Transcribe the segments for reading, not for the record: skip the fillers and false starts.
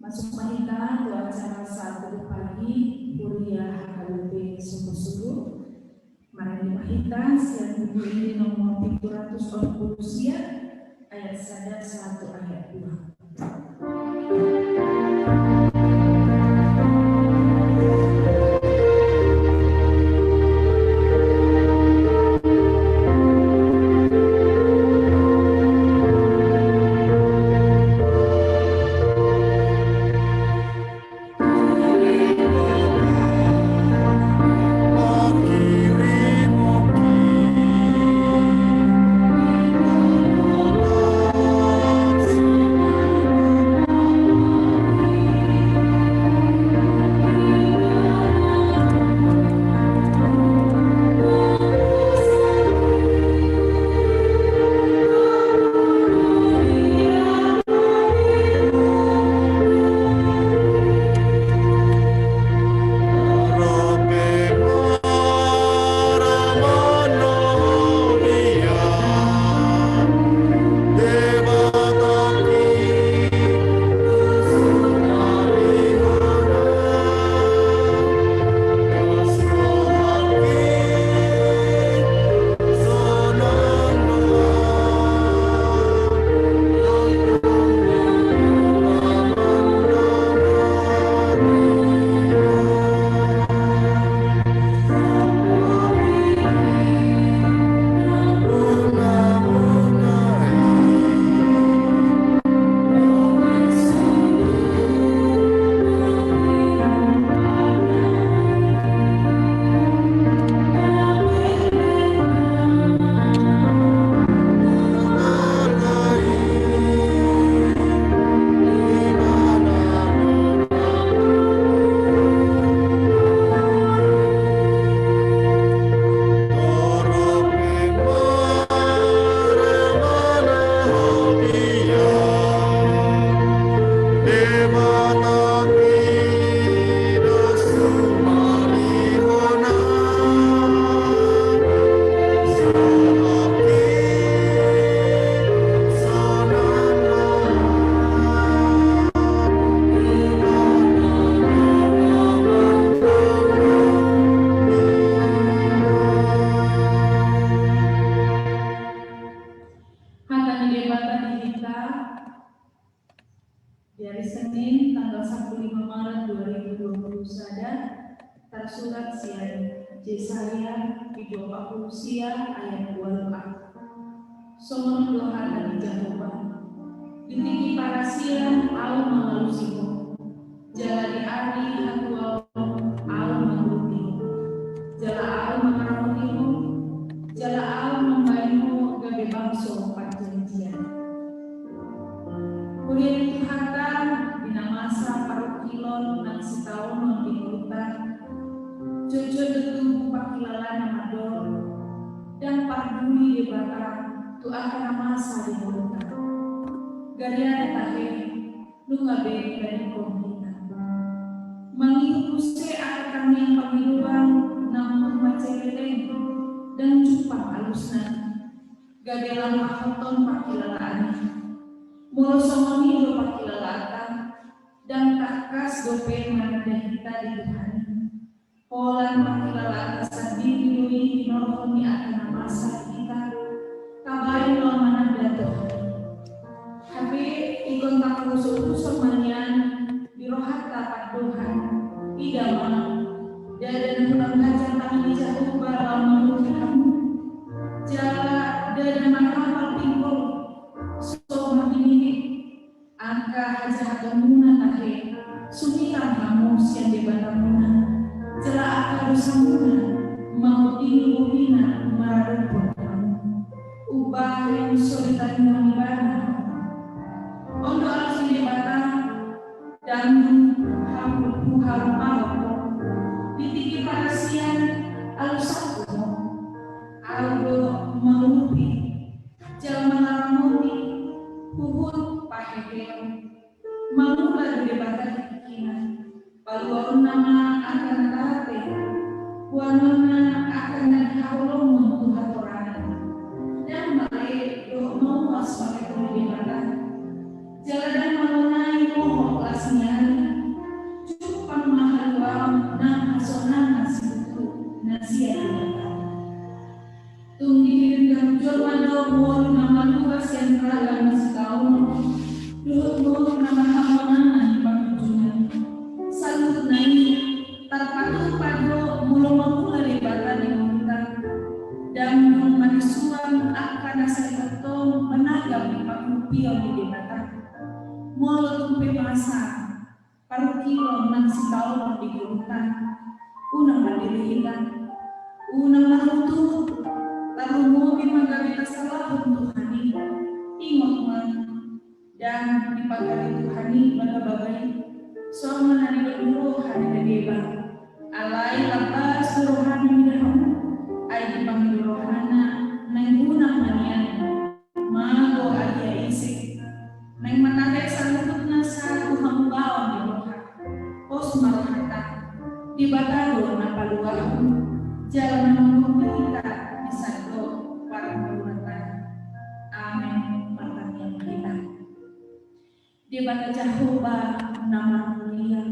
Masuk mahita tu acara saat pagi kuliah HKBP subuh-subuh. Mari mahita siang minggu ini nomor 740 siang ayat 1 ayat 2. Dari Senin tanggal 15 Maret 2020 tersurat siang Yesaya 40 siang ayat 24. Sonon doa dari Jehovah. Ditiki para siang au mengalusimu. Jalani ari aku au mengutimu. Jala au mengaramutimu. Jala au membaimu gabe bangso perjanjian. Kuliah Tuhan bina masa paruh kilon nang setahun membihutan jojo detu pakilalan amador dan parduli di batang tu akan masa di mulutan garian tahe lu ngabe dari komita mengikuse akan yang pemiluan namun maceleng dan cupang alusna gagelan mahoton pakilalan mulu somoni do pakilalatan dan takas dope manada kita di Tuhan. Polan pakilalatan sendiri dui dinorhoni akan masa kita. Kabarin lo manada Tuhan. Tapi ikon tak usul-usul manyan dirohat tapat Tuhan. Idama dan pulang kajian tangan jatuh balam menurut kamu. Jala dan makapal pinggul. Angka haja muna tahe sumiran kamu siang di batamuna jela akal dosamuna mau ilumina mararupun kamu ubah yang solitan manibana ondo alas di batang dan harum mawako ditiki para siang alusakumu aldo mengupi jela menaramuti huhut pahedeo mamula dari batas kikinan paluan nama akan kate buanana akan haulong Tuhan Torana dan male do mau sebagai di batas jalan mengenai mohon pasian cupang mahaluam na asonan nasi itu nasi ada tung dikirim jol mado mol nama luas yang raga nasi kaum luhut mol nama hamonan pangjunan salut naik terpatu pado mulu mamula lebaran di muntah dan manisuan akan nasi betul menagam di pangupio di debatan molo tumpe masa paru kilo nang sitaw di guntan unang madilihitan unang marutu lalu mo dimagami salah untuk hani ingok man dan dipagari Tuhani bagay so manani dulu hani deba alai lapas rohani minahum ay dipanggil rohana nang unang manian mago adia isik nang matagay sa lupot na sa tuhang baon ni Roha pos marohata di batalo na paluwahon jalan mengumpulita di sando para menguratan amin matanya kita di bata Jahoba nama mulia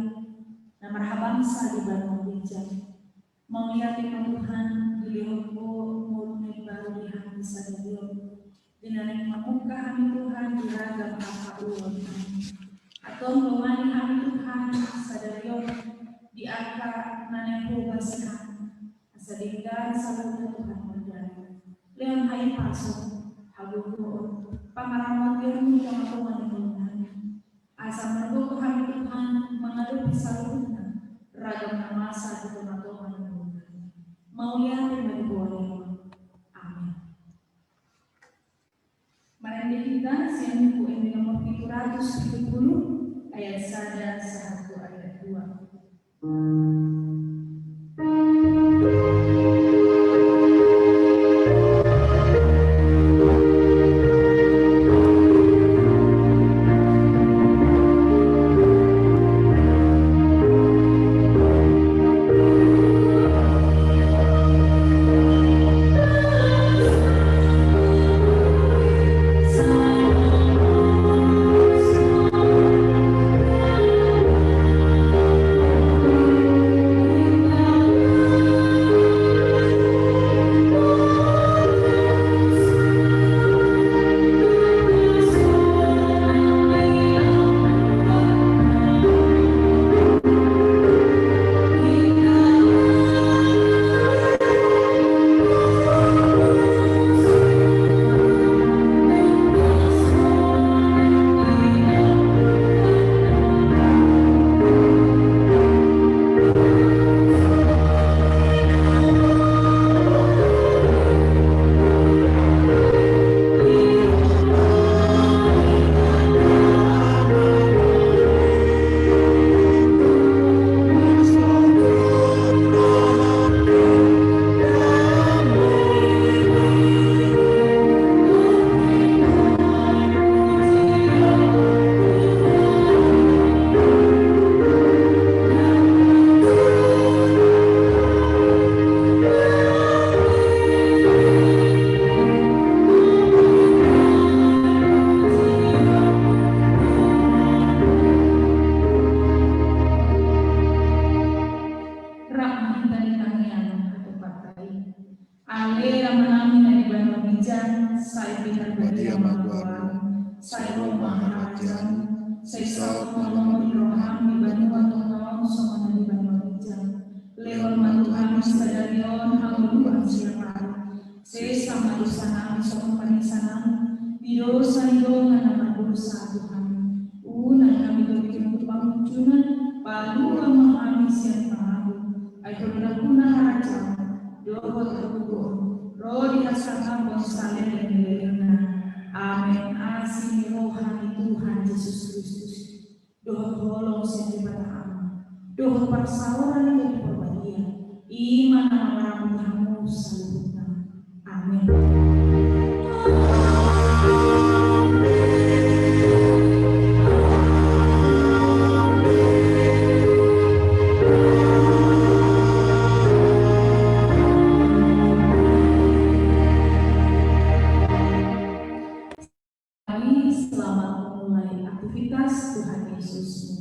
nama habangsa di Bandung Bijak menglihat Tuhan di lihoko mulai baru di hati sadarion dinarik mamuka kami Tuhan di ragam kakauan atau memani kami Tuhan sadarion di angka naneho basihan asadinggan saluran Tuhan berdaya leon hai pasok habuho pangarawan yang teman-teman Tuhan asal mergo kami Tuhan mengadupi saluran ragam masa di teman-teman Tuhan mau lihat yang boleh. Mari kita siang buku ini nomor 370 ayat 1 ayat 2. Amin. Asih rohani Tuhan Yesus Kristus. Doa tolong setiap doa persawaran yang diperbaiki. Iman nama kamu sempurna. Amin. Selamat memulai aktivitas Tuhan Yesus